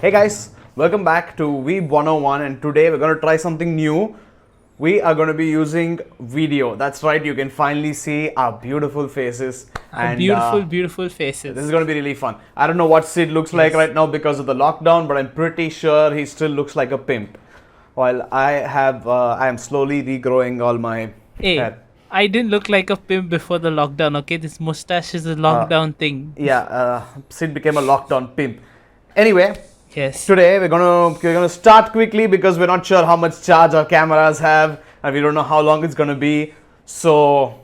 Hey guys, welcome back to Weeb101 and today we're going to try something new. We are going to be using video. That's right, you can finally see our beautiful faces. And Beautiful faces. this is going to be really fun. I don't know what Sid looks like right now because of the lockdown, but I'm pretty sure he still looks like a pimp. While I am slowly regrowing all my Hey, hair. I didn't look like a pimp before the lockdown, okay? This mustache is a lockdown thing. Yeah, Sid became a lockdown pimp. Anyway, Yes. today we're gonna start quickly because we're not sure how much charge our cameras have and we don't know how long it's gonna be. So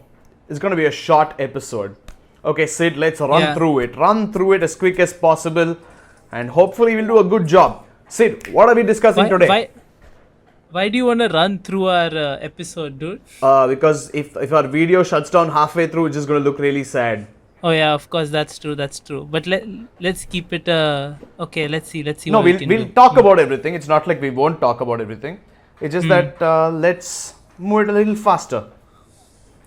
it's gonna be a short episode. Okay, Sid, let's run through it. Run through it as quick as possible, and hopefully we'll do a good job. Sid, what are we discussing today? Why do you want to run through our episode, dude? Because if our video shuts down halfway through, it's just gonna look really sad. Oh yeah, of course that's true. But let's keep it okay, let's see No, what we can we'll do. talk about everything. It's not like we won't talk about everything. It's just that let's move it a little faster.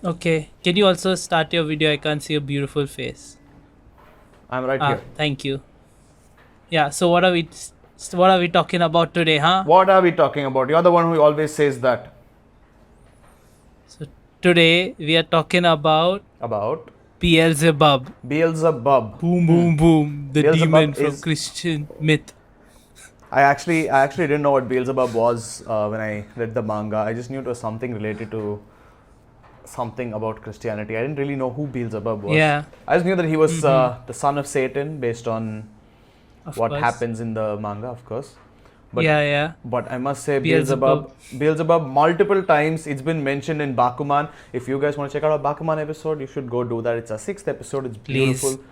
Okay. Can you also start your video? I can't see your beautiful face. I'm right here. Thank you. Yeah, so what are we talking about today, huh? What are we talking about? You're the one who always says that. So today we are talking about About Beelzebub. Beelzebub. Boom, boom, boom. The Beelzebub demon from is- Christian myth. I actually didn't know what Beelzebub was when I read the manga. I just knew it was something related to something about Christianity. I didn't really know who Beelzebub was. Yeah, I just knew that he was the son of Satan based on of what course. happens in the manga, of course. But Yeah. But I must say, Beelzebub. Beelzebub, multiple times it's been mentioned in Bakuman. If you guys want to check out our Bakuman episode, you should go do that. It's our 6th episode. It's Please. beautiful,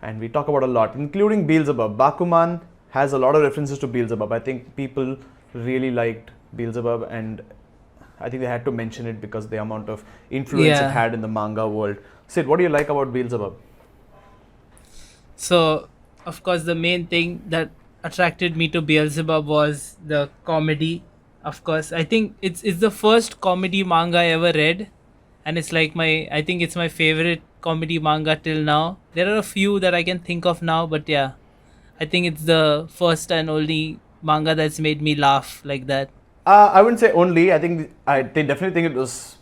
and we talk about a lot, including Beelzebub. Bakuman has a lot of references to Beelzebub. I think people really liked Beelzebub, and I think they had to mention it because the amount of influence Yeah. it had in the manga world. Sid, what do you like about Beelzebub? So, of course, the main thing that attracted me to Beelzebub was the comedy. Of course, I think it's the first comedy manga I ever read, and it's like I think it's my favorite comedy manga till now. There are a few that I can think of now, but yeah, I think it's the first and only manga that's made me laugh like that. I wouldn't say only. They definitely think it was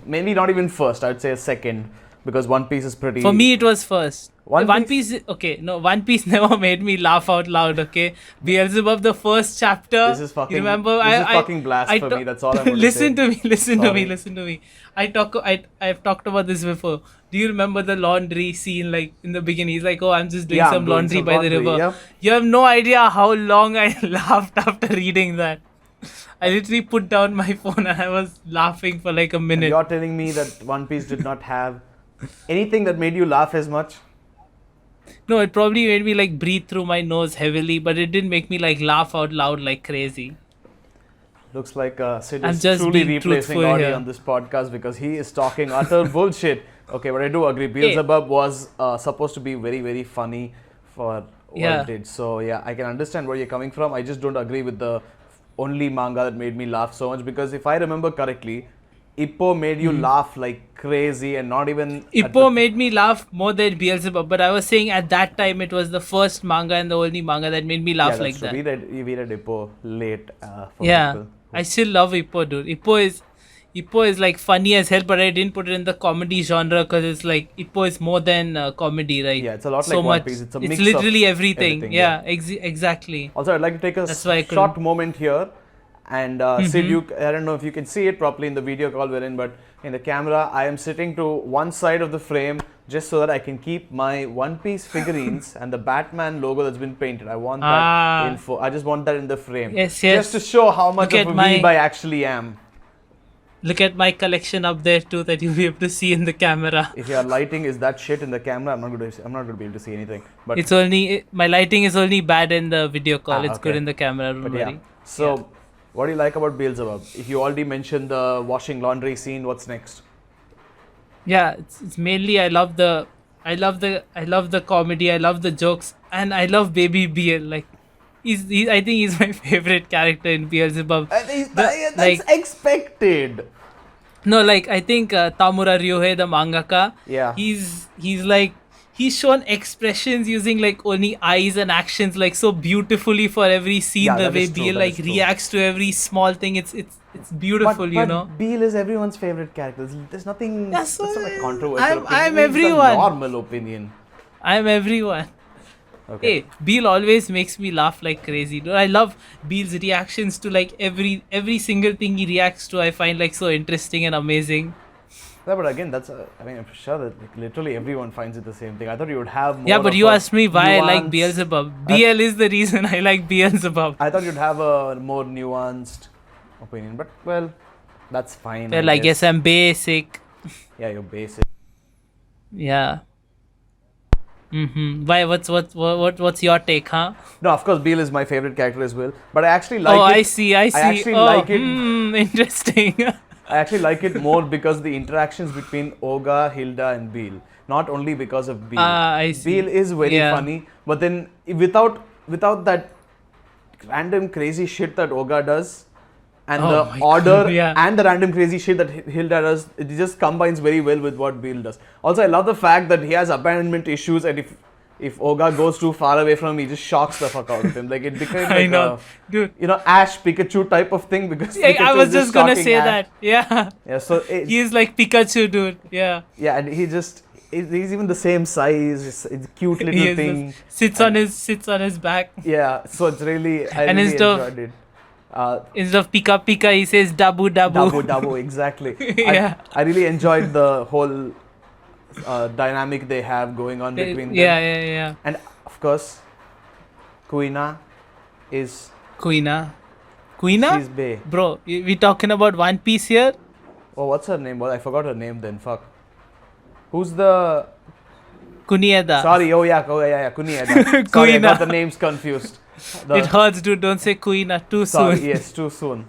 maybe not even first. I'd say a second because One Piece is pretty. For me, it was first. One One Piece. Okay, no, One Piece never made me laugh out loud. Okay, Beelzebub, the first chapter. This is fucking. You remember? This is fucking blasphemy. That's all I'm going to say. Listen Sorry. to me. I've talked about this before. Do you remember the laundry scene? Like in the beginning, he's like, "Oh, I'm just doing Yeah, I'm some doing laundry some by the laundry, river." yep. You have no idea how long I laughed after reading that. I literally put down my phone and I was laughing for like a And minute. you're telling me that One Piece did not have anything that made you laugh as much? No, it probably made me like breathe through my nose heavily, but it didn't make me like laugh out loud like crazy. Looks like Sid I'm is just truly being replacing truthful Audi here. on this podcast because he is talking utter bullshit. Okay, but I do agree. Beelzebub was supposed to be very, very funny for what Yeah. it did. So yeah, I can understand where you're coming from. I just don't agree with the only manga that made me laugh so much because if I remember correctly, Ippo made you laugh like crazy and not even. at Ippo the- made me laugh more than Beelzebub, but I was saying at that time it was the first manga and the only manga that made me Yeah, laugh that's like true. that. We read Ippo late for Yeah, people. I still love Ippo, dude. Ippo is like funny as hell, but I didn't put it in the comedy genre because it's like Ippo is more than comedy, right? Yeah, it's a lot so like One much. Piece. It's a It's mix literally of everything. everything, Yeah, exactly. Also, I'd like to take a That's why I short moment here and Sid, I don't know if you can see it properly in the video call we're in, but in the camera, I am sitting to one side of the frame just so that I can keep my One Piece figurines and the Batman logo that's been painted. I want that info. I just want that in the frame. Yes. Just to show how much Look of a at my- weeb I actually am. Look at my collection up there too that you'll be able to see in the camera. If your lighting is that shit in the camera, I'm not going to be able to see anything. But It's only my lighting is only bad in the video call. It's good okay. in the camera. Don't But worry. yeah. So, what do you like about Beelzebub? If you already mentioned the washing laundry scene, what's next? Yeah, it's mainly I love the comedy. I love the jokes, and I love Baby Beel. Like, I think he's my favorite character in Beelzebub. That's like- expected. No, like I think Tamura Ryohei, the mangaka. Yeah. He's like he's shown expressions using like only eyes and actions like so beautifully for every scene. Yeah, The that way is true, Beale that like is true. reacts to every small thing, it's beautiful, you know. But Beale is everyone's favorite character. There's nothing. Yeah, so That's not a controversial I'm opinion. It's a everyone. normal opinion. I'm everyone. Okay. Hey, Beale always makes me laugh like crazy. Dude, I love Beale's reactions to like every single thing he reacts to. I find like so interesting and amazing. Yeah, but again, I mean, I'm sure that like, literally everyone finds it the same thing. I thought you would have more. Yeah, but of you a asked me why I like nuance. Beelzebub. BL is the reason I like Beelzebub. I thought you'd have a more nuanced opinion, but well, that's fine. Well, I guess I'm basic. Yeah, you're basic. Yeah. Why? What's your take, huh? No, of course, Beale is my favorite character as well. But I actually like Oh, it. I see. I actually like it. Interesting. I actually like it more because the interactions between Olga, Hilda, and Beale. Not only because of Beale. I see. Beale is very Yeah. funny, but then without that random crazy shit that Olga does, and Oh the my order God, yeah. and the random crazy shit that Hilda does, it just combines very well with what Beale does. Also, I love the fact that he has abandonment issues, and if Olga goes too far away from him, he just shocks the fuck out of him. Like it became like I know, dude. Ash Pikachu type of thing because Yeah, I Pikachu was is just gonna shocking say Ash. that. Yeah. Yeah, so He's like Pikachu, dude. Yeah. yeah, and he's even the same size. It's a cute little He is thing. sits on his back. Yeah, so it's really I And really instead of- enjoyed it. Instead of Pika Pika, he says Dabu Dabu. Dabu Dabu, exactly. Yeah. I really enjoyed the whole dynamic they have going on between them. Yeah. And of course, Kuina is Queena? she's bae. Bro, we talking about One Piece here? Oh, what's her name? Well, I forgot her name then. Fuck. Who's the? Kunieda. Sorry. Oh yeah. Kunieda. Sorry, I Kuina. got the names confused. It hurts, dude. Don't say Queena too Sorry, soon. yes, too soon.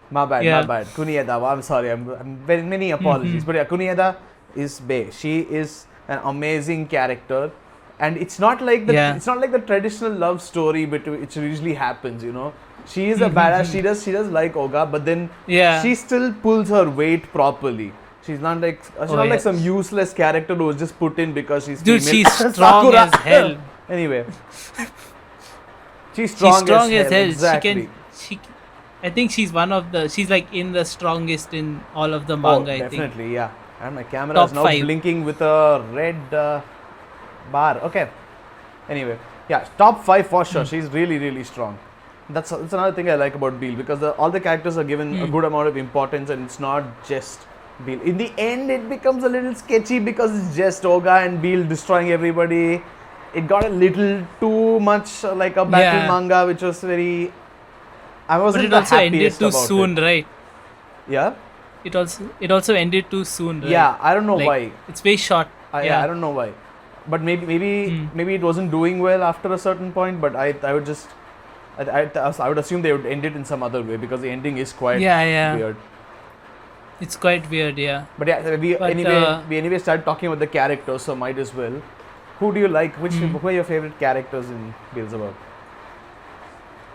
My bad, Yeah. my bad. Kunieda, I'm sorry. I'm very many apologies. But yeah, Kunieda is bae. She is an amazing character, and it's not like the traditional love story between which usually happens. You know, she is a badass. She does like Oga, but then Yeah. she still pulls her weight properly. She's not like yeah. some useless character who was just put in because she's Dude, female. she's strong Sakura. as hell. Anyway, she's strong as hell. Exactly. I think she's she's like in the strongest in all of the manga, I think. Definitely, yeah. And my camera Top is now 5. blinking with a red bar. Okay. Anyway, yeah, top 5 for sure. She's really, really strong. That's another thing I like about Beale because all the characters are given a good amount of importance, and it's not just Beale. In the end, it becomes a little sketchy because it's just Oga and Beale destroying everybody. It got a little too much like a battle Yeah. manga, which was very. I But wasn't it the also ended happiest too about soon, it. right? Yeah. It also ended too soon, right? Yeah, I don't know Like, why. It's very short. I don't know why, but maybe it wasn't doing well after a certain point. But I would just I would assume they would end it in some other way because the ending is quite Yeah. weird. It's quite weird, yeah. But yeah, we anyway started talking about the characters, so might as well. Who do you like? Who are your favorite characters in Beelzebub?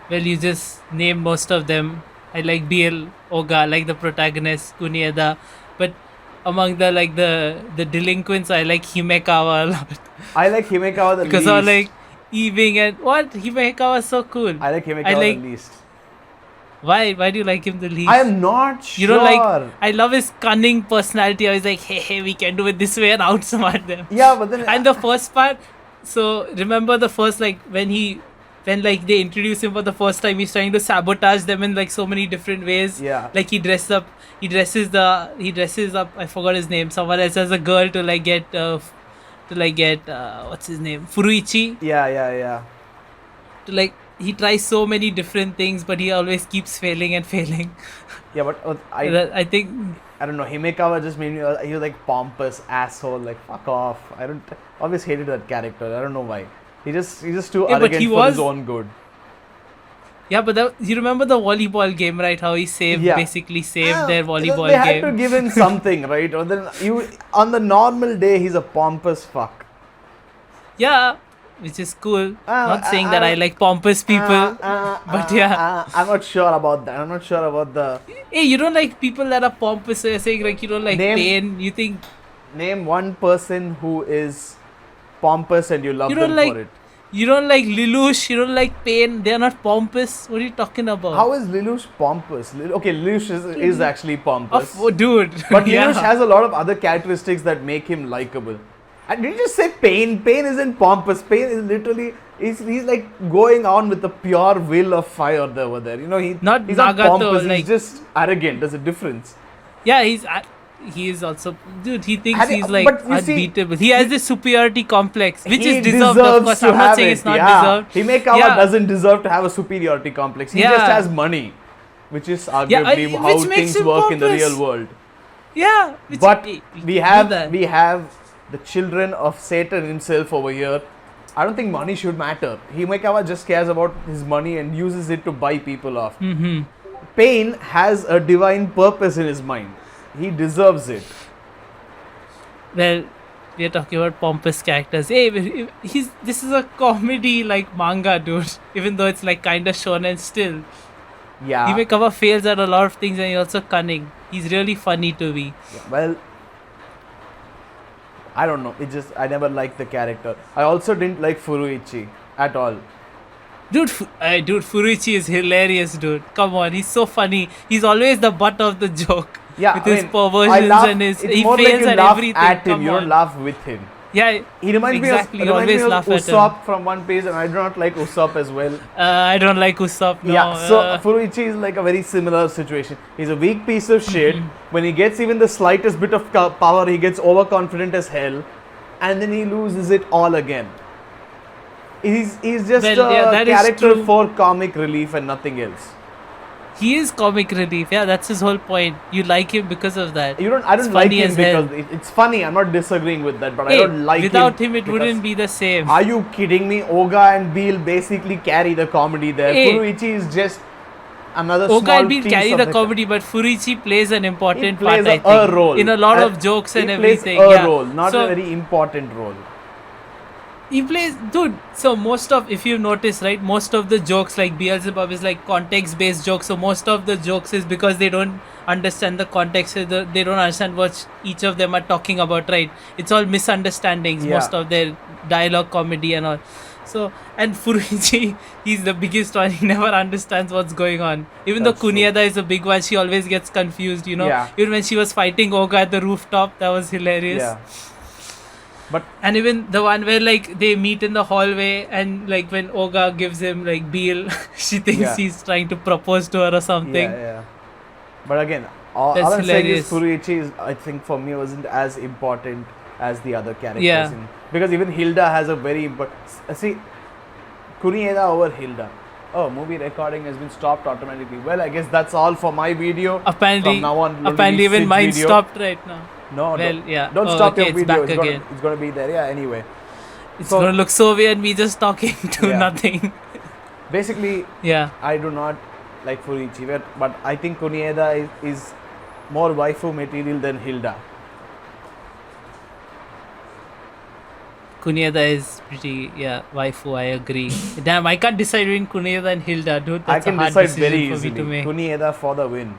Well, you just named most of them. I like Biel, Oga, like the protagonist, Kunieda. But among the delinquents, I like Himekawa a lot. I like Himekawa the Because least. I like Eving and what? Himekawa is so cool. I like Himekawa like- the least. Why do you like him the least? I am not sure. You don't like. I love his cunning personality. I was like, hey, we can do it this way and outsmart them. Yeah, but then And the first part, so remember the first when like they introduce him for the first time, he's trying to sabotage them in like so many different ways. Yeah. Like he dresses up. I forgot his name. Someone else as a girl to get what's his name, Furuichi. Yeah. He tries so many different things, but he always keeps failing and failing. Yeah, but I think. I don't know. Himekawa just made me. He was like pompous asshole. Like fuck off. I always hated that character. I don't know why. He's just too Yeah, but arrogant he for his was- own good. Yeah, but you remember the volleyball game, right? How he basically saved their volleyball They had game. to give him something, right? Or then on the normal day he's a pompous fuck. Yeah, which is cool. Not saying that I like pompous people, but yeah. I'm not sure about that. I'm not sure about the Hey, you don't like people that are pompous. So you're saying like you don't like Name- pain. You think name one person who is pompous and you love You them don't like for it. you don't like Lelouch, you don't like Pain. They're not pompous. What are you talking about? How is Lelouch pompous? Okay, Lelouch is actually pompous. Dude. But Yeah. Lelouch has a lot of other characteristics that make him likable. And did you just say Pain? Pain isn't pompous. Pain is literally he's like going on with the pure will of fire over there. You know, he's not Nagato, pompous. like- He's just arrogant. There's a difference. Yeah, he is also, dude. He thinks And he's it- like but you see, unbeatable. He has this superiority complex, which He is deserved. Of deserves course, to I'm not have saying it, it's not yeah. deserved. Himekawa Yeah. doesn't deserve to have a superiority complex. He just Yeah. has money, which is arguably how which makes things him work in the pompous. real world. Yeah, which, But we we do have that. the children of Satan himself over here. I don't think money should matter. Himekawa just cares about his money and uses it to buy people off. Mm-hmm. Pain has a divine purpose in his mind. He deserves it. Well, we are talking about pompous characters. Hey, this is a comedy like manga, dude. Even though it's like kind of shonen still. Yeah. Himekawa fails at a lot of things and he's also cunning. He's really funny to me. Yeah, well, I don't know. I never liked the character. I also didn't like Furuichi at all. Dude, Furuichi is hilarious, dude. Come on, he's so funny. He's always the butt of the joke. Yeah, with I his mean, perversions I laugh, and his it's he more fails like you at laugh everything. at him. Come You on. don't laugh with him. Yeah, He reminds exactly. me You of, always laugh at him. Usopp from One Piece, and I do not like Usopp as well. I don't like Usopp. No, Yeah, so Furuichi is like a very similar situation. He's a weak piece of shit. When he gets even the slightest bit of power, he gets overconfident as hell, and then he loses it all again. He's just that a is character true. for comic relief and nothing else. he is comic relief. Yeah, that's his whole point. You like him because of that. I don't It's like funny him as hell. because it's funny. I'm not disagreeing with that, but I Hey, don't like without him. him, it because- wouldn't be the same. Are you kidding me? Oga and Beal basically carry the comedy there. Hey. Furuichi is just another Oga small and Bean piece carry of the comedy, but Furuichi plays an important He plays part, I think, a role. in a lot And of jokes and he everything. plays a yeah. role, not so, a very important role. He plays, dude. So most of, if you notice, right, most of the jokes like Beelzebub is like context-based jokes. So most of the jokes is because they don't understand the context. They don't understand what each of them are talking about, right? It's all misunderstandings. Yeah. Most of their dialogue, comedy, and all. So, and Furuichi, he's the biggest one. He never understands what's going on. Even That's though true. Kunieda is a big one, she always gets confused. You know, Yeah. even when she was fighting Oga at the rooftop, that was hilarious. Yeah. But And even the one where like they meet in the hallway and like when Oga gives him like Beal, she thinks Yeah. he's trying to propose to her or something. yeah. But again, all That's I'm saying is hilarious. Furuichi is, I think for me, wasn't as important as the other characters. Yeah. Because even Hilda has a very important. See, Kunieda over Hilda. Oh, movie recording has been stopped automatically. Well, I guess that's all for my video. Apparently, From now on, it'll apparently be even Sid's mine video. stopped right now. No, Well, don't, yeah. don't Oh, stop okay, your it's video. back It's again. gonna be there. Yeah. Anyway, It's So- gonna look so weird me just talking to Yeah. nothing. basically, Yeah. I do not like Furuichi, but I think Kunieda is more waifu material than Hilda. Kunieda is pretty, yeah, waifu, I agree. Damn, I can't decide between Kunieda and Hilda, dude. I That's can a hard decide decision very for easily. me to make. Kunieda for the win.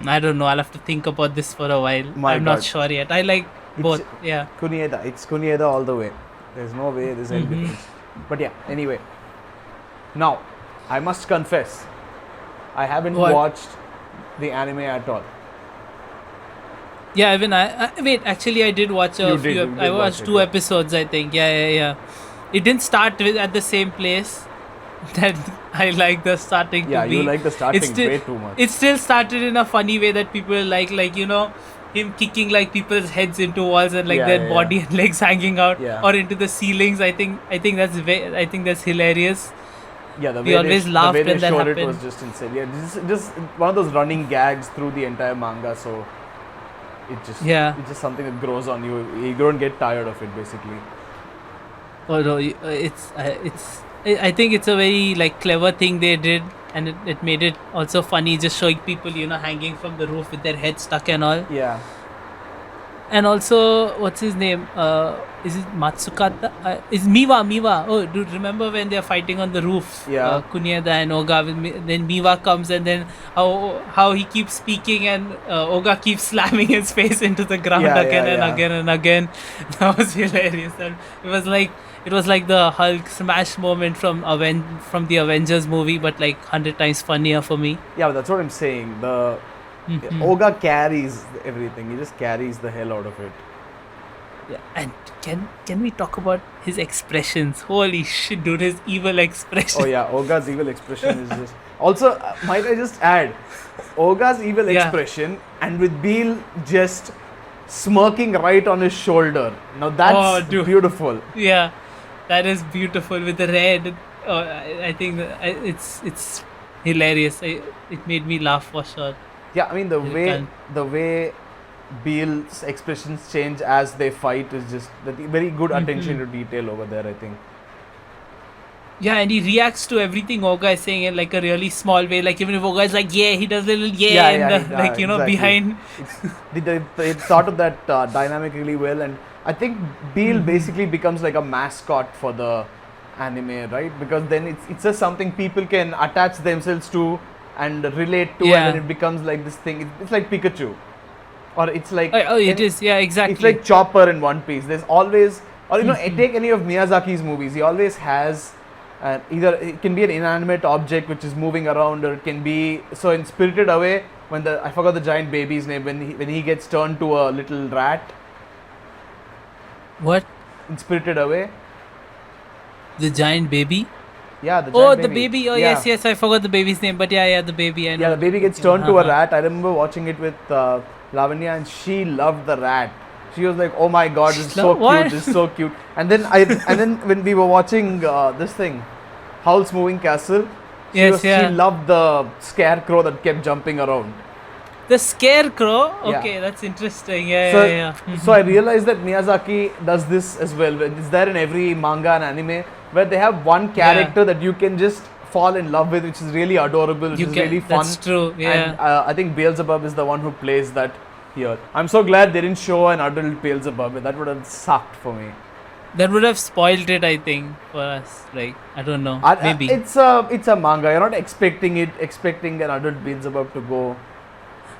I don't know. I'll have to think about this for a while. My I'm not God. sure yet. I like both. Yeah. Kunieda. It's Kunieda all the way. There's no way there's any difference. But yeah, anyway. Now, I must confess, I haven't What? watched the anime at all. Yeah, even I wait. Actually, I did watch a You did, few. you did I watch watched it, two yeah. episodes. I think. Yeah. It didn't start with at the same place that I like the starting Yeah, to be. you like the starting still- way too much. It still started in a funny way that people like you know, him kicking like people's heads into walls and like Yeah, their yeah, body and legs hanging out Yeah. or into the ceilings. I think that's hilarious. Yeah, the We way always they, laughed the way they when that showed it happened. was just insane. Yeah, just one of those running gags through the entire manga. So it's just something that grows on you. You don't get tired of it, basically. Oh no, I think it's a very like clever thing they did, and it made it also funny, just showing people hanging from the roof with their heads stuck and all. Yeah, And also, what's his name? Is it Matsukata? Is Miwa? Miwa. Oh, dude, remember when they're fighting on the roof? Yeah. Kunieda and Oga. Then Miwa comes, and then how he keeps speaking, and Oga keeps slamming his face into the ground Yeah, again yeah, and yeah. again and again. That was hilarious. And it was like the Hulk smash moment from the Avengers movie, but like 100 times funnier for me. Yeah, that's what I'm saying. The Mhm. Oga carries everything. He just carries the hell out of it. Yeah, and can we talk about his expressions? Holy shit, dude, his evil expression. Oh yeah, Oga's evil expression is just. Also, might I just add, Oga's evil Yeah. expression, and with Beal just smirking right on his shoulder. Now that's Oh, dude. beautiful. Yeah, that is beautiful with the red. I think it's hilarious. It made me laugh for sure. Yeah, I mean You can't- the way Beal's expressions change as they fight is just very good attention to detail over there. I think. Yeah, and he reacts to everything Oga is saying in like a really small way. Like even if Oga is like, yeah, he does a little yeah, and like exactly. behind. They thought of that dynamic really well, and I think Beal basically becomes like a mascot for the anime, right? Because then it's just something people can attach themselves to and relate to, Yeah. and then it becomes like this thing. It's like Pikachu, or it's like Oh, it is. Yeah, exactly. it's like Chopper in One Piece. There's always, or take any of Miyazaki's movies. He always has either it can be an inanimate object which is moving around, or it can be so in Spirited Away when I forgot the giant baby's name when he gets turned to a little rat What? in Spirited Away. The giant baby? Yeah, the Oh, giant the baby. Oh, Yeah. yes. I forgot the baby's name, but yeah, the baby. I know. Yeah, the baby gets turned to a rat. I remember watching it with Lavanya, and she loved the rat. She was like, "Oh my God, this is so What? cute! This is so cute." And then when we were watching this thing, Howl's Moving Castle, she loved the scarecrow that kept jumping around. The scarecrow. Yeah. Okay, that's interesting. So I realized that Miyazaki does this as well. It's there in every manga and anime where they have one character that you can just fall in love with, which is really adorable, which is really fun. That's true. Yeah. And I think Beelzebub is the one who plays that here. I'm so glad they didn't show an adult Beelzebub. That would have sucked for me. That would have spoiled it, I think, for us. Like, I don't know. Maybe. It's a manga. You're not expecting an adult Beelzebub to go.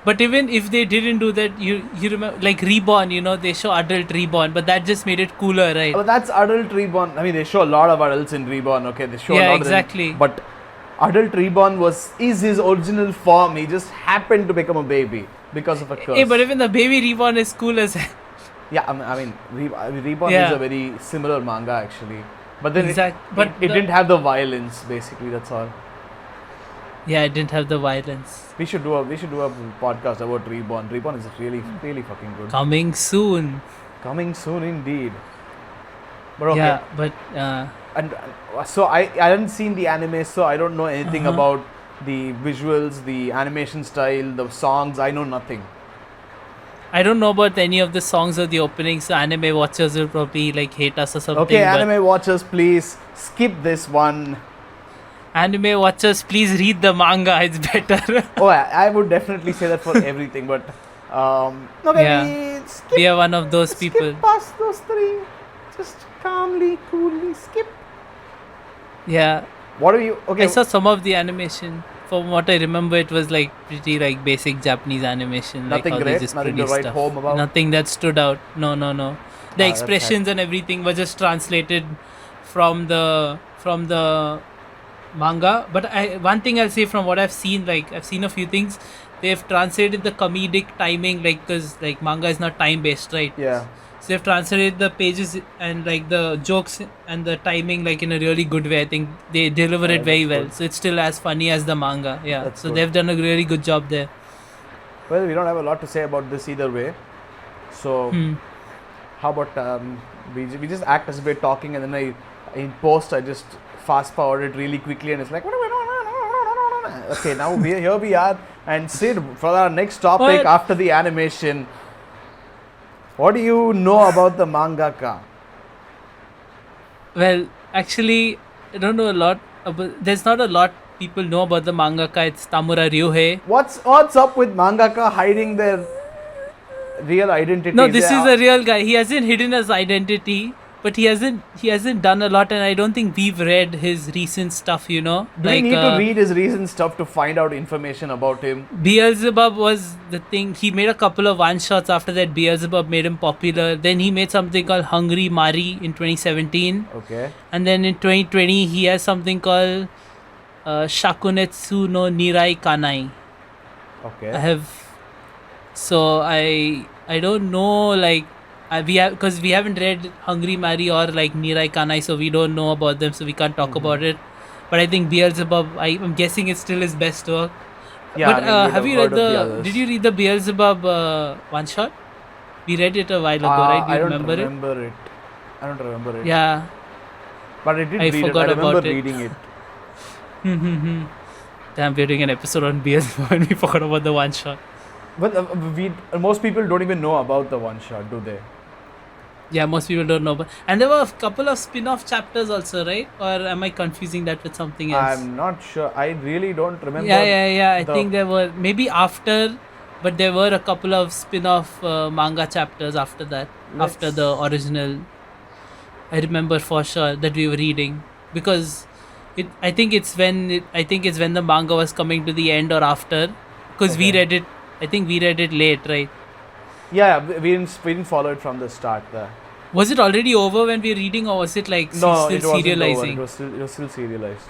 But even if they didn't do that, you remember, like Reborn, they show adult Reborn, but that just made it cooler, right? But that's adult Reborn. I mean, they show a lot of adults in Reborn. Okay, they show a lot exactly. of them. But adult Reborn is his original form. He just happened to become a baby because of a curse. Hey, but even the baby Reborn is cool as hell. Yeah, I mean, Reborn is a very similar manga actually. But then it didn't have the violence. Basically, that's all. Yeah, it didn't have the violence. We should do a podcast about Reborn. Reborn is really fucking good. Coming soon. Coming soon indeed. But okay. Yeah, but and so I hadn't seen the anime, so I don't know anything about the visuals, the animation style, the songs. I know nothing. I don't know about any of the songs or the openings, so anime watchers will probably like hate us or something. Okay, anime watchers, please skip this one. Anime watchers, please read the manga. It's better. Oh, I would definitely say that for everything, but okay, we are one of those people. Skip past those three. Just calmly, coolly skip. Yeah. What are you? Okay. I saw some of the animation. From what I remember, it was like pretty like basic Japanese animation. Nothing like great. Nothing to write home about. Nothing that stood out. No. The expressions and everything were just translated from the manga. But one thing I'll say from what I've seen, like I've seen a few things. They've translated the comedic timing, like because like manga is not time based, right? Yeah. So they've translated the pages and like the jokes and the timing like in a really good way. I think they deliver it very well. So it's still as funny as the manga. Yeah. That's so good. they've done a really good job there. Well, we don't have a lot to say about this either way. So how about we just act as if we're talking, and then in post I just fast forward it really quickly, and it's like okay, now here we are, and Sid, for our next topic after the animation. What do you know about the mangaka? Well, actually, I don't know a lot. There's not a lot people know about the mangaka. It's Tamura Ryuhei. What's up with mangaka hiding their real identity. No, this is a real guy. He hasn't hidden his identity, but he hasn't done a lot, and I don't think we've read his recent stuff. You know, Do we need to read his recent stuff to find out information about him? Beelzebub was the thing. He made a couple of one shots after that. Beelzebub made him popular. Then he made something called Hungry Mari in 2017. Okay. And then in 2020, he has something called Shakunetsu no Nirai Kanai. Okay. I don't know, like because we haven't read Hungry Mari or like Nirai Kanai, so we don't know about them, so we can't talk about it. But I think Beelzebub, I'm guessing it's still his best work. Yeah. But have you read did you read the Beelzebub one shot? We read it a while ago, right? Do you remember it? I don't remember it. Yeah. But I did I read it. forgot I remember about it. reading it. Damn, we're doing an episode on Beelzebub and we forgot about the one shot. But most people don't even know about the one shot, do they? Yeah, most people don't know. And there were a couple of spin-off chapters also, right? Or am I confusing that with something else? I'm not sure. I really don't remember. Yeah. I think there were maybe after, but there were a couple of spin-off manga chapters after that, after the original. I remember for sure that we were reading because I think it's when the manga was coming to the end or after, because we read it. I think we read it late, right? Yeah, we didn't follow it from the start there. Was it already over when we were reading, or was it like No, still it wasn't serializing? over. It was still serialized.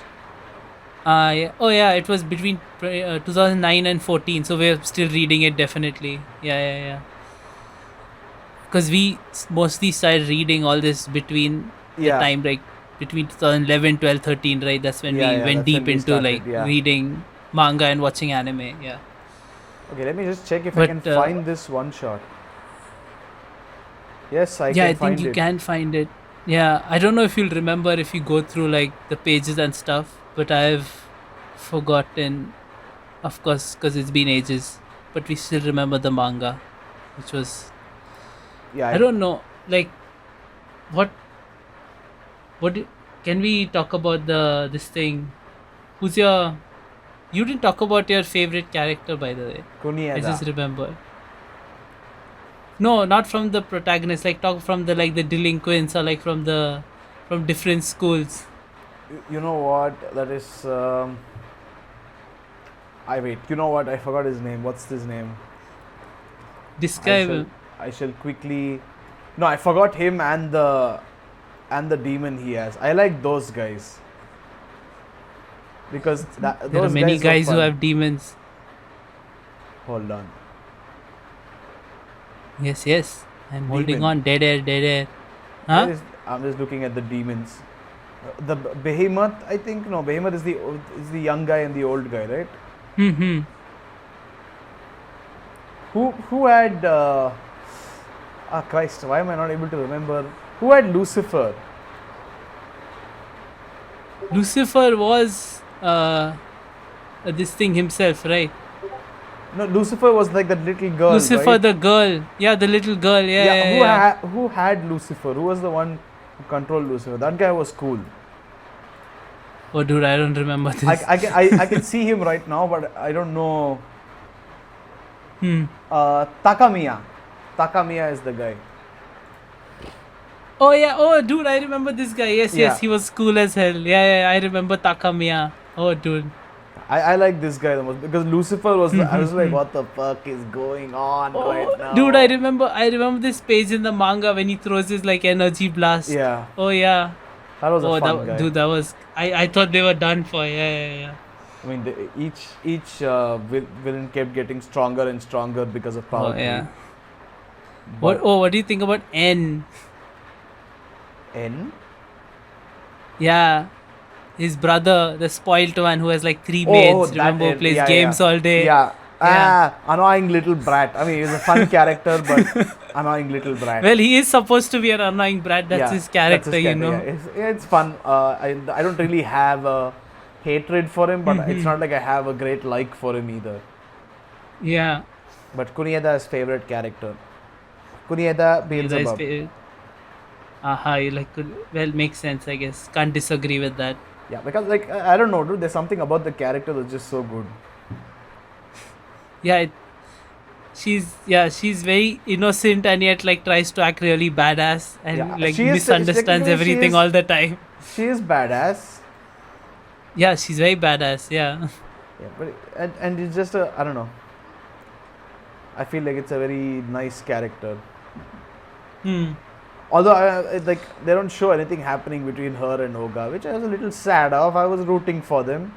Yeah. Oh yeah, it was between 2009 and 14, so we're still reading it definitely. Yeah. Because we mostly started reading all this between the time like between 2011, 12, 13, right? That's when we went deep into reading manga and watching anime. Yeah. Okay, let me just check if I can find this one shot. Yes, I can find it. Yeah, I think you can find it. Yeah, I don't know if you'll remember if you go through like the pages and stuff, but I've forgotten, of course, because it's been ages. But we still remember the manga, which was. Yeah. I don't know, like, can we talk about this thing? Who's your? You didn't talk about your favorite character, by the way. Kunieda. I just remember. No, not from the protagonist. Like talk from the delinquents or like from different schools. You know what? That is. You know what? I forgot his name. What's his name? Describe him. I shall quickly. No, I forgot him and the demon he has. I like those guys. Because there are many guys who have demons. Hold on. Yes. I'm holding on. Dead air. Huh? I'm just looking at the demons. The Behemoth, I think. No, Behemoth is the young guy and the old guy, right? Mm-hmm. Who had? Christ! Why am I not able to remember? Who had Lucifer? Lucifer was this thing himself, right? No, Lucifer was like that little girl. Lucifer, right? the girl. Yeah, the little girl. Yeah. Who had Lucifer? Who was the one who controlled Lucifer? That guy was cool. Oh, dude, I don't remember this. I can see him right now, but I don't know. Takamiya. Takamiya is the guy. Oh yeah. Oh, dude, I remember this guy. Yes. He was cool as hell. Yeah. I remember Takamiya. Oh, dude. I like this guy the most because Lucifer was. I was like, what the fuck is going on right now? Dude, I remember this page in the manga when he throws his like energy blast. Yeah. Oh yeah. That was a fun guy. Dude, that was. I thought they were done for. Yeah. I mean, each villain kept getting stronger and stronger because of power. Oh yeah. What do you think about N? N? Yeah. His brother, the spoilt one who has like 3 maids, remember, who plays games all day. Yeah. Annoying little brat. I mean, he's a fun character, but annoying little brat. Well, he is supposed to be an annoying brat. That's his character, you know. Yeah. It's fun. I don't really have a hatred for him, but it's not like I have a great like for him either. Yeah. But Kunieda's favorite character. Kunieda, Beelzebub. Makes sense, I guess. Can't disagree with that. Yeah, because I don't know, dude. There's something about the character that's just so good. Yeah, she's very innocent and yet like tries to act really badass and Yeah, like she is misunderstands technically everything all the time. she is badass. Yeah, she's very badass. Yeah. Yeah, but and it's just a, I don't know. I feel like it's a very nice character. Hmm. Although like they don't show anything happening between her and Oga, which I was a little sad of. I was rooting for them.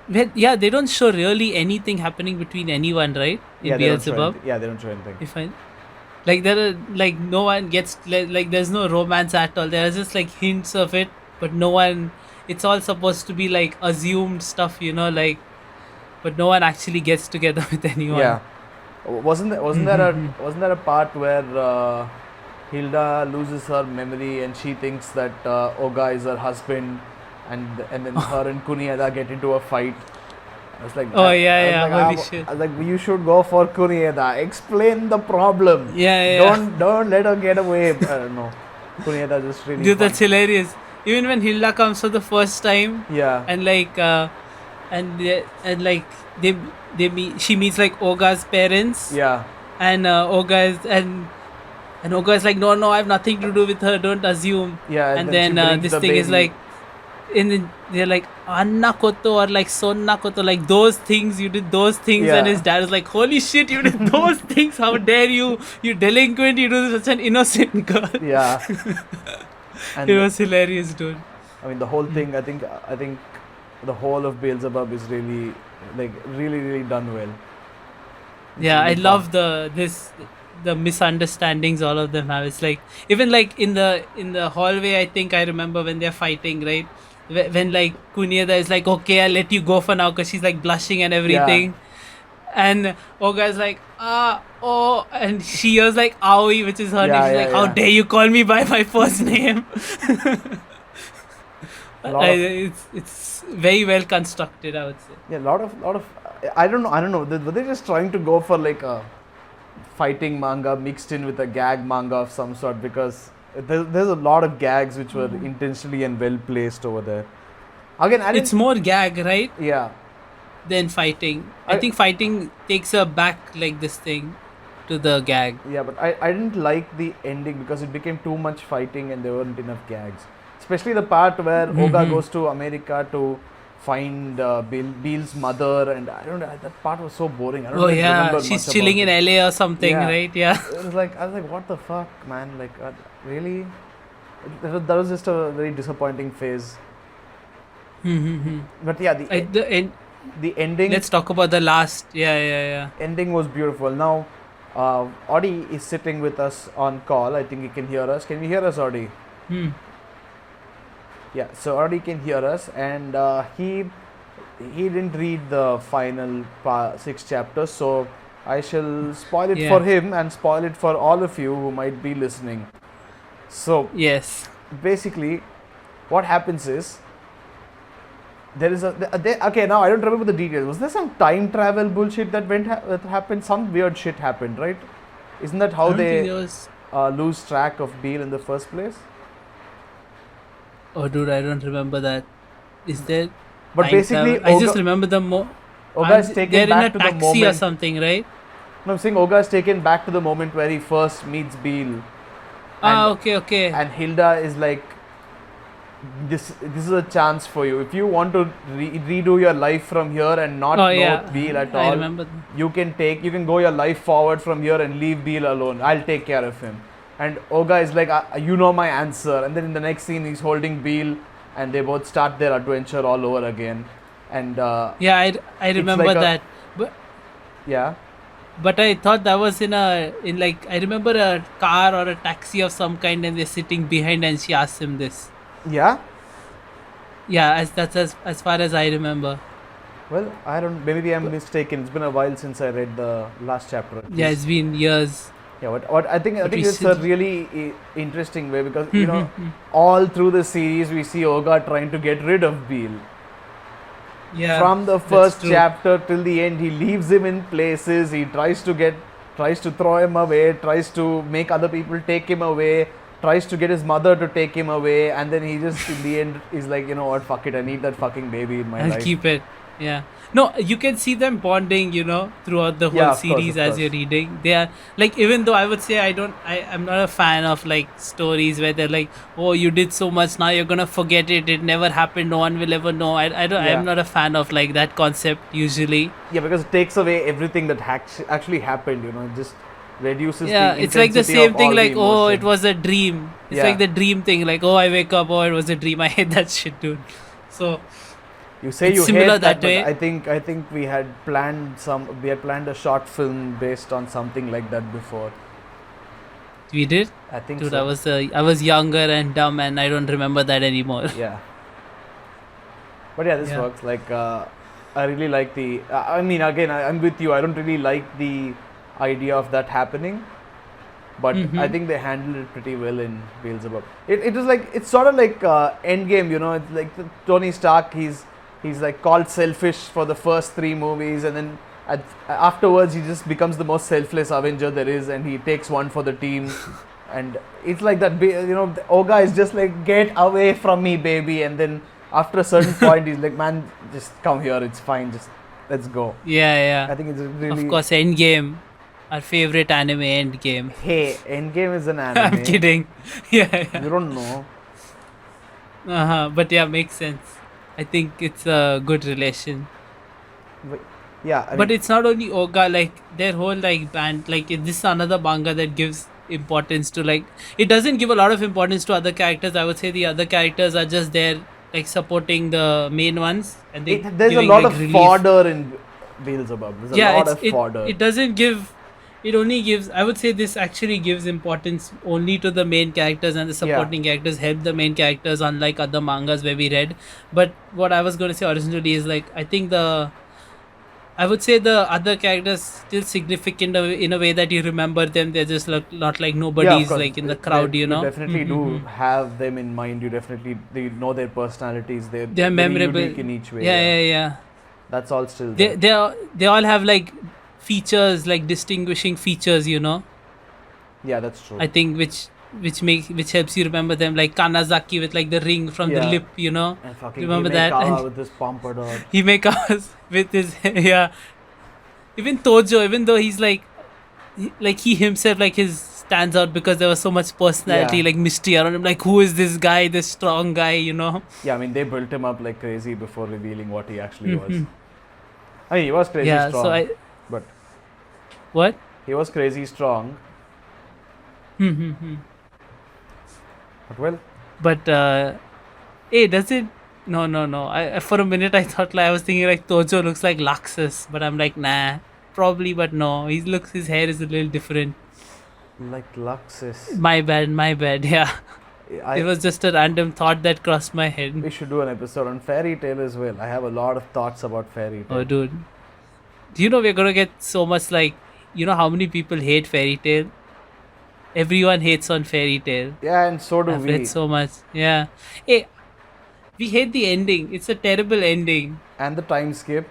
Well, yeah, they don't show really anything happening between anyone, right? In Yeah, they don't show Beelzebub, anything. Yeah, they don't show anything. if I like there are like no one gets like there's no romance at all. There are just like hints of it, but no one. It's all supposed to be like assumed stuff, like, but no one actually gets together with anyone. Yeah, wasn't there a part where Hilda loses her memory and she thinks that Oga is her husband, and then her and Kunieda get into a fight. I was like, Oh yeah, I was yeah. like, Holy shit. I was like, you should go for Kunieda. Explain the problem. Yeah, yeah. Don't let her get away. No, Kunieda just really. Dude, fun. that's hilarious. Even when Hilda comes for the first time, Yeah. and like she meets like Oga's parents, Yeah. and Oga is like, no, I have nothing to do with her, don't assume. Yeah. And then then she brings this the thing is baby. like, they're like Anna Koto or like Sonna Koto, like those things, you did those things. Yeah. And his dad is like, holy shit, you did those things, how dare you delinquent, you do such an innocent girl. Yeah. And It was hilarious, dude. I mean, the whole thing. I think the whole of Beelzebub is really really done well. It's Yeah, I really love fun. the misunderstandings all of them have. It's like even like in the hallway, I think I remember when they're fighting, right? When like Kunieda is like, okay, I'll let you go for now, because she's like blushing and everything. And Oga is like, oh, and she hears like Aoi, which is her Yeah, name. She's yeah, like, how yeah. dare you call me by my first name? A lot of It's very well constructed, I would say. yeah, lot of. I don't know. Were they just trying to go for like a fighting manga mixed in with a gag manga of some sort? Because there's a lot of gags which were intentionally and well placed over there. Again, I didn't. It's more gag, right? Yeah. Than fighting. I I- think fighting takes her back like this thing to the gag. Yeah, but I didn't like the ending because it became too much fighting and there weren't enough gags. Especially the part where Oga goes to America to find Beel's mother, and I don't know, that part was so boring. I don't Oh even yeah, remember she's much chilling in about it. LA or something, Yeah. right? Yeah. It was like, I was like, what the fuck, man? Like, really? That was just a very disappointing phase. But yeah, the ending. Let's talk about the last. Yeah. Ending was beautiful. Now, Audi is sitting with us on call. I think he can hear us. Can you hear us, Audi? Hmm. Yeah. So Audi can hear us, and he didn't read the final 6 chapters. So I shall spoil it Yeah. for him and spoil it for all of you who might be listening. So Yes. basically, what happens is there is okay. Now I don't remember the details. Was there some time travel bullshit that that happened? Some weird shit happened, right? Isn't that I how don't think they there was. lose track of Beale in the first place? Oh, dude, I don't remember that. Is there? But time basically, travel? I just remember the Oga is taken they're in back a to the taxi or moment. something, right? No, I'm saying Oga is taken back to the moment where he first meets Beale. Okay. And Hilda is like, this is a chance for you. If you want to redo your life from here and not Oh know yeah. Beale at I all, remember. you can go your life forward from here and leave Beale alone. I'll take care of him. And Oga is like, you know my answer. And then in the next scene, he's holding Beale, and they both start their adventure all over again. And Yeah, I remember like a- that. yeah, But I thought that was in like I remember a car or a taxi of some kind, and they're sitting behind, and she asks him this. yeah. Yeah, as far as I remember. Well, I don't. Maybe I'm mistaken. It's been a while since I read the last chapter. Yeah, it's been years. Yeah, what I think But we it's a should- really interesting way because all through the series we see Oga trying to get rid of Beale. Yeah. From the that's first true. chapter till the end, he leaves him in places. He tries to throw him away, tries to make other people take him away, tries to get his mother to take him away, and then he just in the end is like, you know what, fuck it, I need that fucking baby in my I'll life. keep it. Yeah. No, you can see them bonding, throughout the whole Yeah, of course, series of as you're course. reading. They are like, even though I would say I'm not a fan of like stories where they're like, oh, you did so much, now you're gonna forget it. It never happened. No one will ever know. I'm Yeah. not a fan of like that concept usually. Yeah, because it takes away everything that actually happened, it just reduces Yeah, the it's like the intensity of same thing. all the Like, oh, it emotion. was a dream. It's like Yeah. the dream thing. Like, oh, I wake up. Oh, it was a dream. I hate that shit, dude. So You say it's you similar hate that that, but way. I think we had planned a short film based on something like that before. We did, I think dude. so. I was younger and dumb, and I don't remember that anymore. Yeah. But yeah, this Yeah. works. Like, I really like the. I mean, again, I'm with you. I don't really like the idea of that happening, but I Mm-hmm. think they handled it pretty well in Beelzebub. It was like it's sort of like Endgame. It's like Tony Stark. He's like called selfish for the first 3 movies, and then afterwards he just becomes the most selfless Avenger there is, and he takes one for the team. And it's like that. The Oga is just like, get away from me, baby, and then after a certain point he's like, man, just come here, it's fine, just let's go. Yeah, yeah. I think it's Of really. course, Endgame, our favorite anime, Endgame. Hey, Endgame is an I'm anime. kidding. Yeah, yeah. You don't know. But yeah, makes sense. I think it's a good relation. But yeah, I But mean, it's not only Oga, like their whole like band, like this is another manga that gives importance to like it doesn't give a lot of importance to other characters. I would say the other characters are just there like supporting the main ones and they there's a giving lot like of relief. fodder in Beelzebub. There's a Yeah, lot of fodder. it doesn't give, it only gives, I would say this actually gives importance only to the main characters, and the Yeah, supporting characters help the main characters, unlike other mangas where we read. But what I was going to say originally is like I think the, I would say the other characters still significant in a way that you remember them. They're just like not like yeah, of nobodies course. like in the crowd, You definitely do have them in mind. They know their personalities. They're They're very memorable. unique in each way. Yeah, Yeah, yeah, yeah. that's all still They there. they they all have like features, like distinguishing features. Yeah, that's true. I think which helps you remember them, like Kanazaki with like the ring from the Yeah, lip. and fucking Remember that? Himekawa And with this pompadour. he make us with his yeah. Even Tojo, even though he's like he himself like his stands out because there was so much personality, Yeah, like mystery around him. Like who is this guy, this strong guy? yeah. I mean, they built him up like crazy before revealing what he actually was. Mhm. I mean, he was crazy Yeah. So strong, I but what? he was crazy strong. Mhm. But well, But hey, does it? No, no, no. For a minute I thought like I was thinking like Tojo looks like Laxus, but I'm like nah, probably, but no. His hair is a little different. like Luxus, My bad, my bad. Yeah, it I was just a random thought that crossed my head. we should do an episode on Fairy Tail as well. I have a lot of thoughts about Fairy Oh, Tail. dude. Do you know we're gonna get so much like, how many people hate Fairy Tail? Everyone hates on Fairy Tail. Yeah, and so do I've we. read so much. Yeah. Hey, we hate the ending. It's a terrible ending. And the time skip.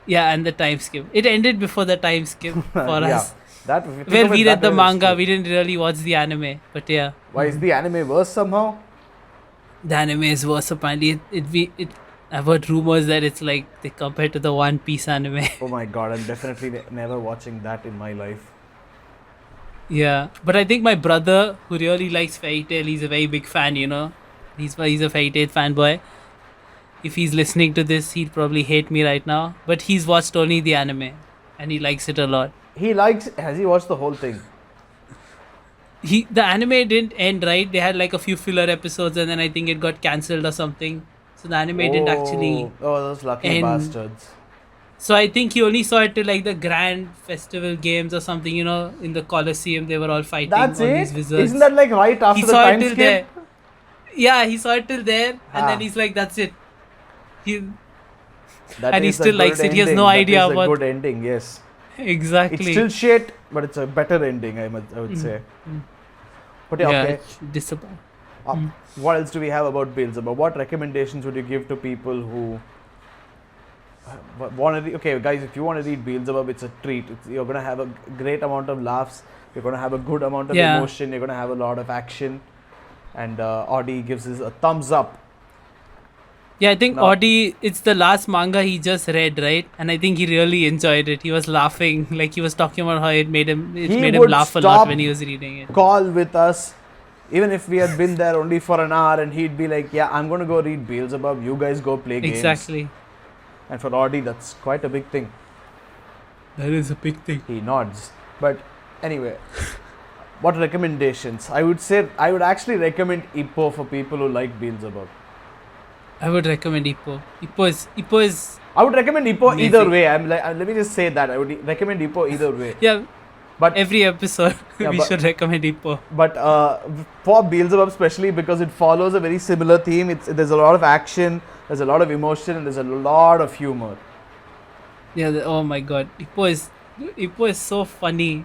Yeah, and the time skip. It ended before the time skip for Yeah, us. that. If you think Well, of we it read that the way, that's manga. true. We didn't really watch the anime. But yeah, Why is the anime worse somehow? the anime is worse. Apparently, I've heard rumors that it's like they compare to the One Piece anime. Oh my god, I'm definitely never watching that in my life. Yeah, but I think my brother, who really likes Fairy Tail, he's a very big fan. He's a Fairy Tail fanboy. If he's listening to this, he'd probably hate me right now. But he's watched only the anime, and he likes it a lot. Has he watched the whole thing? The anime didn't end right. They had like a few filler episodes, and then I think it got cancelled or something. So the anime didn't actually Oh, those lucky end. bastards. So I think he only saw it till like the grand festival games or something. In the Colosseum they were all fighting That's all these it? wizards. Isn't that like right He after the saw it time till skip? there. Yeah, he saw it till there, and Ah. then he's like, "That's it." He That and he is a still good likes it. He has ending. no That idea is a what good ending, yes. It's exactly. still shit, but it's a better ending, I would say. Mm. But yeah, okay. it's disappointing. Uh, What else do we have about Beelzebub? What recommendations would you give to people who want to read? Okay, guys, if you want to read Beelzebub, it's a treat. You're going to have a great amount of laughs. You're going to have a good amount of Yeah. emotion. You're going to have a lot of action. And Audi gives us a thumbs up. Yeah, I think No. Audi, it's the last manga he just read, right? And I think he really enjoyed it. He was laughing, like he was talking about how it made He him would laugh a lot stop when he was reading it. call with us, even if we had been there only for an hour, and he'd be like, "Yeah, I'm gonna go read Beelzebub. You guys go play games." Exactly. And for Audi, that's quite a big thing. That is a big thing. He nods. But anyway, what recommendations? I would actually recommend Ippo for people who like Beelzebub. I would recommend Ippo. Ippo is I would recommend Ippo amazing. either way. Let me just say that I would recommend Ippo either way. Yeah, But every episode Yeah, we but- should recommend Ippo. But for Beelzebub especially, because it follows a very similar theme. There's a lot of action, there's a lot of emotion, and there's a lot of humor. Yeah, oh my god. Ippo is so funny.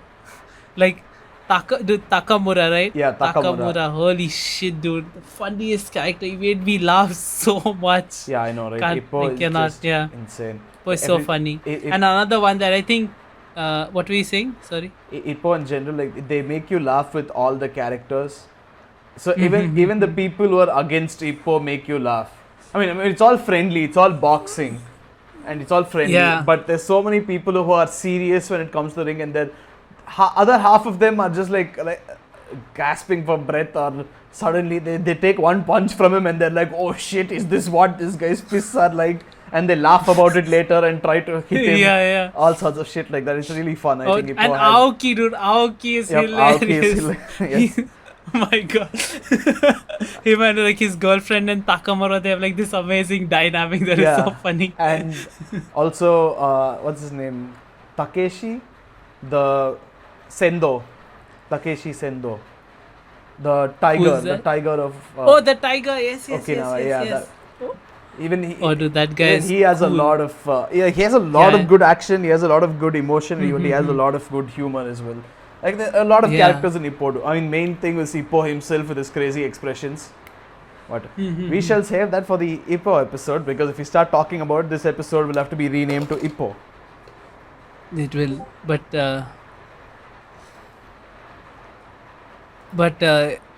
Like Takamura, right? Yeah, Takamura. Holy shit, dude. The funniest character. He made me laugh so much. Yeah, I know, right? I Ippo is cannot, just yeah. insane. Ippo is so Every- funny. it- And another one that I think, what were you saying? Sorry. Ippo in general, like they make you laugh with all the characters. So even the people who are against Ippo make you laugh. I mean, it's all friendly. It's all boxing, and it's all friendly. Yeah. But there's so many people who are serious when it comes to the ring, and then other half of them are just like gasping for breath, or suddenly they take one punch from him and they're like, oh shit, is this what this guy's fists are like? And they laugh about it later and try to hit him. Yeah. All sorts of shit like that. It's really fun. I Oh, think and Ippo has- Aoki, dude. Aoki is Yep, hilarious. Aoki is hilarious. Yes. Oh my god. Him and like his girlfriend and Takamura, they have like this amazing dynamic that is Yeah. so funny. And also, what's his name? Takeshi? The Sendo. Takeshi Sendo. The tiger. Who's The that? tiger of. Oh, the tiger. Yes. Okinawa, yeah, Yes. Even he. Oh, dude, that guy even is he has a cool. lot of. He has a lot Yeah. of good action. He has a lot of good emotion. Even he has a lot of good humor as well. Like a lot of Yeah. characters in Ippo. I mean, main thing was Ippo himself with his crazy expressions. But we shall save that for the Ippo episode, because if we start talking about it, this episode will have to be renamed to Ippo. It will, but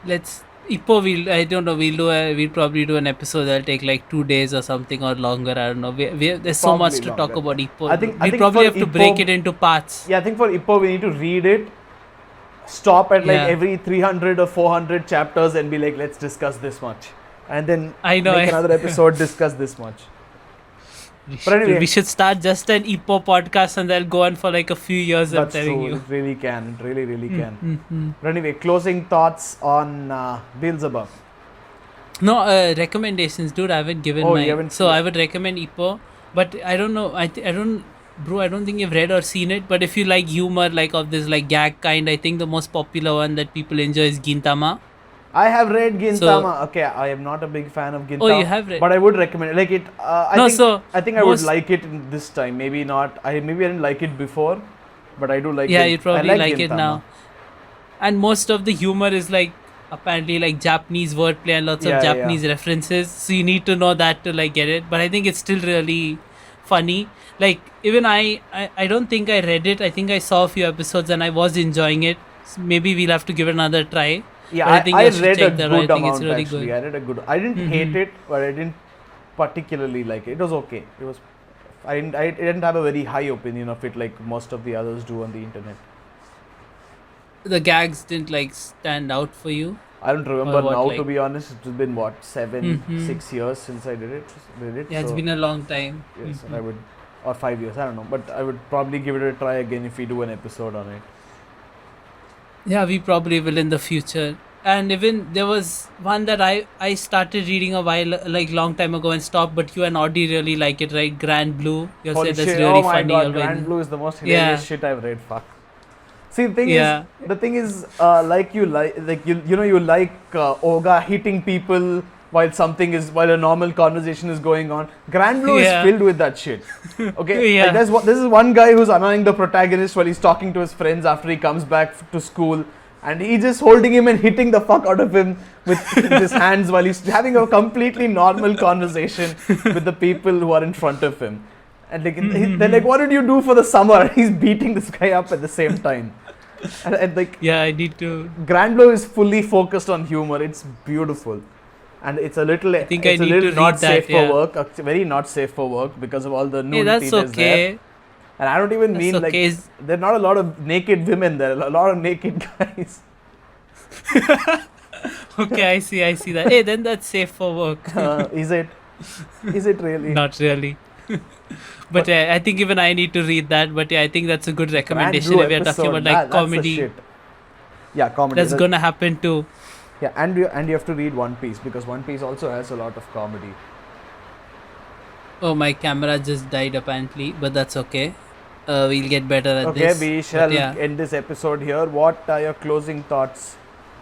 let's Ippo. I don't know. We'll probably do an episode that'll take like 2 days or something, or longer. I don't know. There's so Probably much to talk longer. about Ippo. I think we probably for have to Ippo- break it into parts. Yeah, I think for Ippo we need to read it, stop at like Yeah. every 300 or 400 chapters and be like, let's discuss this much. And then I know, make eh? another episode, discuss this much. But anyway, We should start just an Ippo podcast, and they'll go on for like a few years. that's I'm telling true. you. It really can. It really can. Mhm. But anyway, closing thoughts on Beelzebub. No recommendations, dude. I haven't given Oh, my. you haven't- So I would recommend Ippo, but I don't know. I don't, bro. I don't think you've read or seen it. But if you like humor, like of this like gag kind, I think the most popular one that people enjoy is Gintama. I have read Gintama. Okay, I am not a big fan of Gintama. Oh, you have read? But I would recommend it. Like it. I think I would most- like it in this time. Maybe not. Maybe I didn't like it before, but I do like it. Yeah, you probably I like it Gintama. now. And most of the humor is like apparently like Japanese wordplay and lots Yeah, of yeah. Japanese references. So you need to know that to like get it. But I think it's still really funny. Like even I don't think I read it. I think I saw a few episodes and I was enjoying it. So maybe we'll have to give it another try. Yeah, But I think I should read a check that out. I good think it's amount really actually. good. I read a good. I didn't hate it, but I didn't particularly like it. It was okay. It was. I didn't have a very high opinion of it like most of the others do on the internet. The gags didn't like stand out for you. I don't remember Or what, now, like- to be honest. It's been what 6 years since I did it. Yeah, it's so been a long time. yes, and I would, or 5 years. I don't know, but I would probably give it a try again if we do an episode on it. Yeah, we probably will in the future. And even there was one that I started reading a while, like long time ago, and stopped. But you and Audie really like it, right? Grand Blue. You Holy said that's shit, really oh my funny god, already. Grand Blue is the most hilarious Yeah. shit I've read. Fuck. See, Yeah. the thing is, like you like Oga hitting people while a normal conversation is going on. Grand Blue Yeah. is filled with that shit. Okay, Yeah. like this is one guy who's annoying the protagonist while he's talking to his friends after he comes back to school, and he's just holding him and hitting the fuck out of him with his hands while he's having a completely normal conversation with the people who are in front of him. And like, they're like, what did you do for the summer? He's beating this guy up at the same time. And like, Yeah, I need to. Grand Blue is fully focused on humor. It's beautiful. and it's a little think I it's a need little to not read safe that, for yeah. work, very not safe for work because of all the Hey, nudity that's that's there. okay. And I don't even That's mean okay. like there are not a lot of naked women there, a lot of naked guys. Okay, I see that. Hey, then that's safe for work. Is it? Is it really? Not really. But I think even I need to read that. But yeah, I think that's a good Brand recommendation new if we are talking episode. about like That's the comedy. shit. Yeah, comedy. That's gonna happen too. Yeah, and you have to read One Piece because One Piece also has a lot of comedy. Oh, my camera just died apparently, but that's okay. We'll get better at Okay, this. we But shall yeah, end this episode here. What are your closing thoughts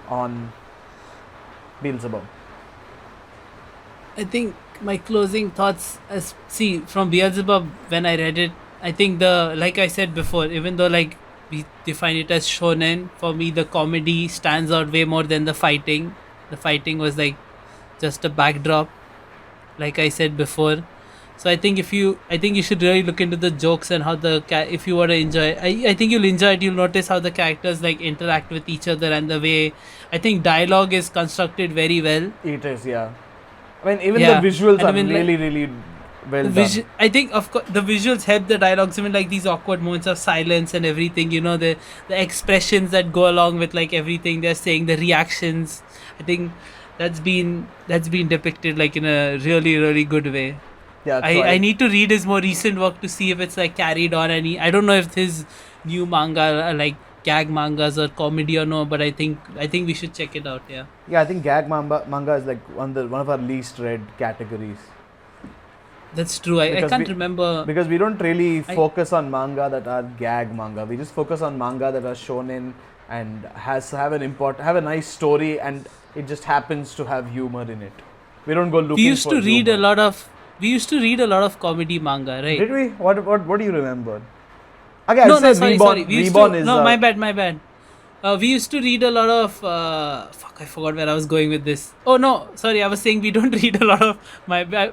on Beelzebub? I think my closing thoughts, see, from Beelzebub, when I read it, I think like I said before, even though like we define it as shonen, for me the comedy stands out way more than the fighting. The fighting was like just a backdrop, like I said before. So I think you should really look into the jokes and how if you want to enjoy, I think you'll enjoy it. You'll notice how the characters like interact with each other and the way I think dialogue is constructed very well. It is, yeah. I mean, even Yeah, the visuals and are I mean, like, really well done. I think of course the visuals help the dialogues, even like these awkward moments of silence and everything. You know, the expressions that go along with like everything they're saying, the reactions. I think that's been depicted like in a really good way. Yeah, I need to read his more recent work to see if it's like carried on any. I don't know if his new manga are like gag mangas or comedy or no, but I think we should check it out. Yeah. Yeah, I think gag manga is like one of our least read categories. That's true. I Because can't we- remember. Because we don't really I- focus on manga that are gag manga. We just focus on manga that are shonen and have a nice story, and it just happens to have humor in it. We don't go looking We used for to read humor. we used to read a lot of comedy manga, right? Did we? What do you remember? Okay, No, I'll no, say sorry, Reborn. sorry. We used Reborn to, is no, my bad. We used to read a lot of. Fuck, I forgot where I was going with this. Oh no, sorry, I was saying we don't read a lot of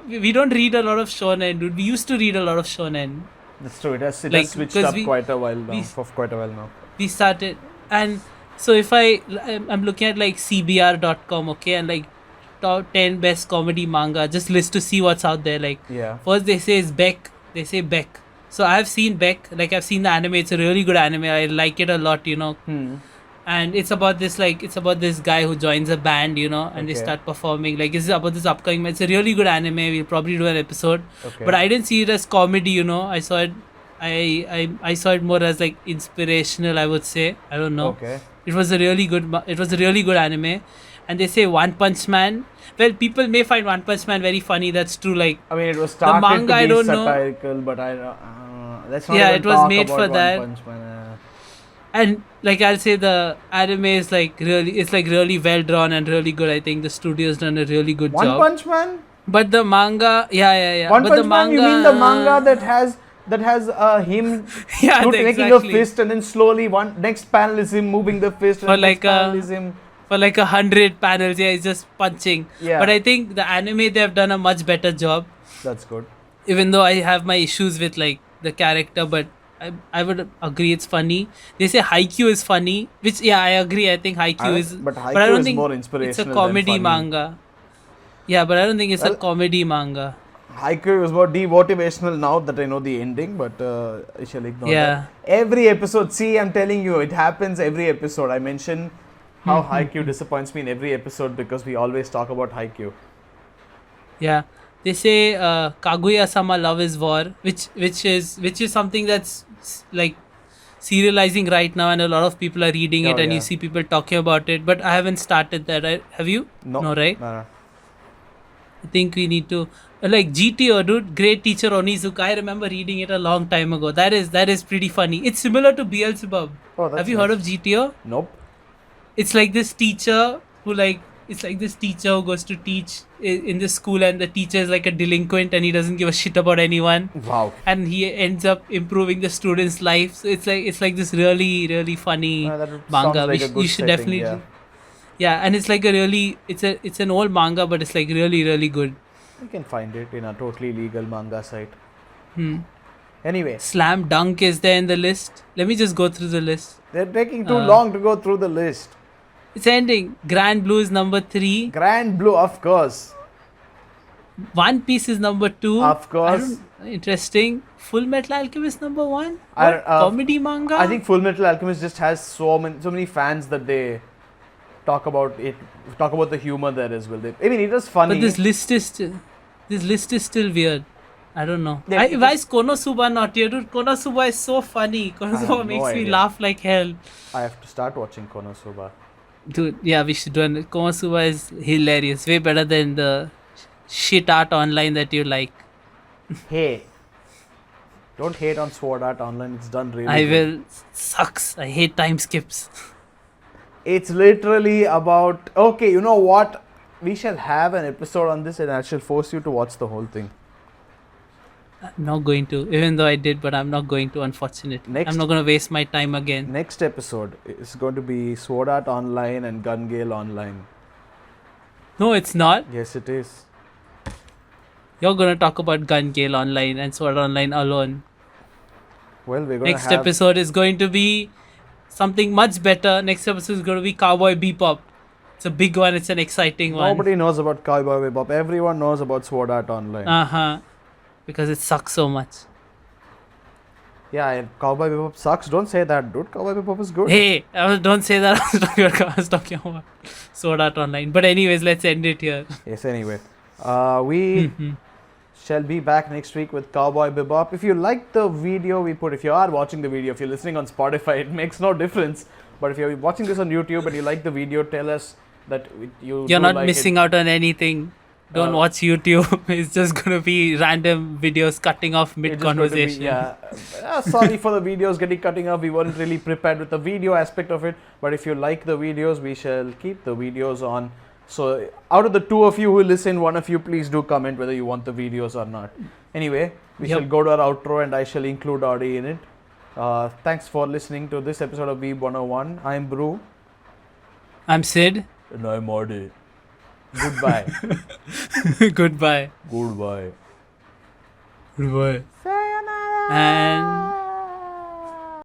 we don't read a lot of shonen, dude. We used to read a lot of shonen. That's true. It has Like, switched because up quite a while now. we- For quite a while now. We started, and so if I'm looking at like cbr.com, okay, and like top 10 best comedy manga, just list to see what's out there. Like Yeah. first they say is Beck. They say Beck. So I've seen Beck. Like I've seen the anime. It's a really good anime. I like it a lot. You know. And it's about this guy who joins a band, you know, and they Okay. start performing. Like it's about this upcoming. It's a really good anime. We'll probably do an episode. Okay. But I didn't see it as comedy. You know, I saw it. I saw it more as like inspirational. I would say. I don't know. Okay. It was a really good anime. And they say One Punch Man. Well, people may find One Punch Man very funny. That's true. Like I mean, it was started manga, to I be don't know. satirical, but let's not Yeah, even it was talk made about for One that. Punch Man. And like I'll say the anime is like really well drawn and really good. I think the studio's done a really good One job. Punch Man? But the manga, yeah. One but Punch the Man? manga, You mean the manga that has him yeah, making exactly. a fist, and then slowly next panel is him moving the fist, and For next like panel a- is him. for like 100 panels, yeah, it's just punching. Yeah. But I think the anime they have done a much better job. That's good. Even though I have my issues with like the character, but I would agree it's funny. They say Haikyuu is funny, which yeah, I agree. I think Haikyuu is, But I Haikyuu don't is think more it's a inspirational comedy than funny. manga. Yeah, but I don't think it's a Well, comedy manga. Haikyuu is more demotivational now that I know the ending, but I shall ignore Yeah. that. Every episode, see, I'm telling you, it happens every episode. I mention how Haikyuu disappoints me in every episode because we always talk about Haikyuu. Yeah, they say Kaguya-sama Love is War, which is something that's like serializing right now, and a lot of people are reading it, Oh, and yeah. you see people talking about it. But I haven't started that. Have you? No, right? No. I think we need to like GTO, dude. Great Teacher Onizuka. I remember reading it a long time ago. That is pretty funny. It's similar to Beelzebub. Oh, that's Have you heard of GTO? Nope. It's like this teacher who goes to teach in the school, and the teacher is like a delinquent and he doesn't give a shit about anyone, Wow. and he ends up improving the students' life. So it's like this really funny That sounds manga. like a good You should setting, definitely yeah. and it's like a really it's an old manga, but it's like really good. You can find it in a totally legal manga site. Hmm. Anyway, Slam Dunk is there in the list. Let me just go through the list. they're taking too Uh, long to go through the list. It's ending. Grand Blue is number 3. Grand Blue, of course. One Piece is number 2. Of course. Interesting. Full Metal Alchemist number 1. I- What? Comedy manga? I think Full Metal Alchemist just has so many fans that they talk about the humor there as well. I mean, it is funny. But this list is still weird. I don't know. Yeah, it Why is Konosuba not here? Dude, Konosuba is so funny. Konosuba no makes me idea. laugh like hell. I have to start watching Konosuba. Dude, yeah, we should do it. Konosuba is hilarious. Way better than the shit art online that you like. Hey, don't hate on Sword Art Online. It's done really I good. will. Sucks. I hate time skips. It's literally about. Okay, you know what? We shall have an episode on this, and I shall force you to watch the whole thing. I'm not going to. Even though I did, but I'm not going to, unfortunately. Next- I'm not going to waste my time again. Next episode is going to be Sword Art Online and Gun Gale Online. No, it's not. Yes, it is. You're going to talk about Gun Gale Online and Sword Art Online alone. Well, we're going Next to have. episode is going to be something much better. Next episode is going to be Cowboy Bebop. It's a big one. It's an exciting one. Nobody knows about Cowboy Bebop. Everyone knows about Sword Art Online. Uh-huh. Because it sucks so much. Yeah, Cowboy Bebop sucks. Don't say that, dude. Cowboy Bebop is good. Hey, don't say that. I was talking about Sword Art Online. But anyways, let's end it here. Yes, anyway. We shall be back next week with Cowboy Bebop. If you like the video we put, if you are watching the video, if you're listening on Spotify, it makes no difference. But if you're watching this on YouTube and you like the video, tell us that You're do not like missing it. out on anything. Don't watch YouTube. It's just going to be random videos cutting off It's just going to be- mid-conversation. sorry for the videos getting cutting off. We weren't really prepared with the video aspect of it. But if you like the videos, we shall keep the videos on. So out of the two of you who listen, one of you please do comment whether you want the videos or not. Anyway, we Yep. shall go to our outro and I shall include Audi in it. Thanks for listening to this episode of Weeb101. I'm Brew. I'm Sid. And I'm Audi. Goodbye. Goodbye. Goodbye. Goodbye. Sayonara. And